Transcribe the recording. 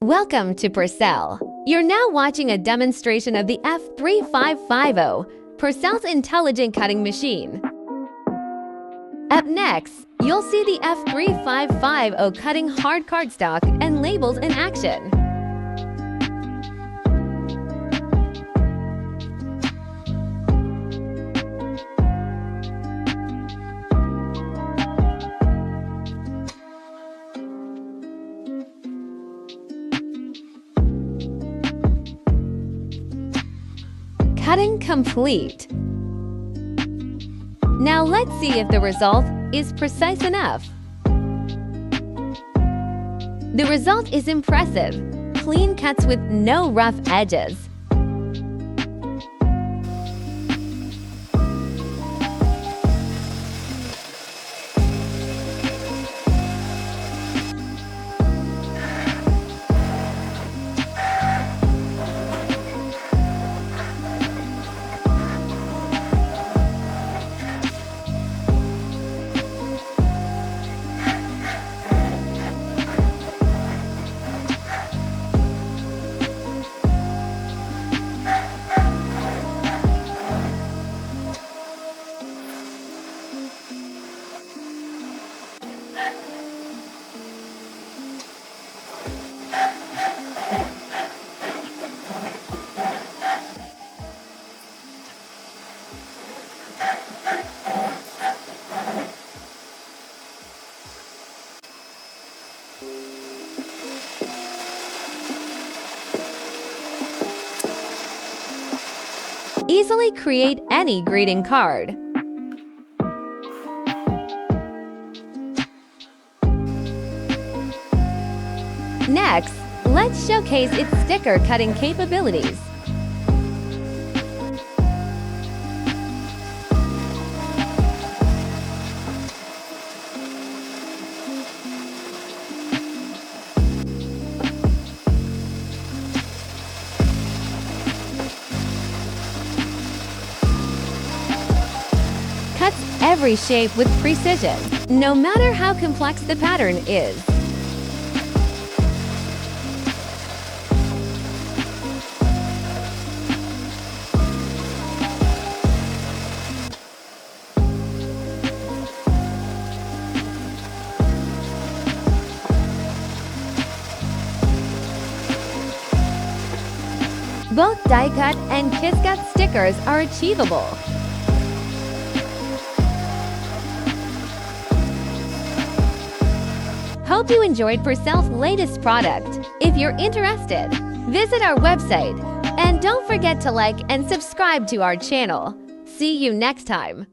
Welcome to Purcell. You're now watching a demonstration of the F3550, Purcell's intelligent cutting machine. Up next, you'll see the F3550 cutting hard cardstock and labels in action. Cutting complete. Now let's see if the result is precise enough. The result is impressive. Clean cuts with no rough edges. Easily create any greeting card. Next, let's showcase its sticker cutting capabilities. Cuts every shape with precision, no matter how complex the pattern is. Both die-cut and kiss-cut stickers are achievable. Hope you enjoyed Purcell's latest product. If you're interested, visit our website and don't forget to like and subscribe to our channel. See you next time.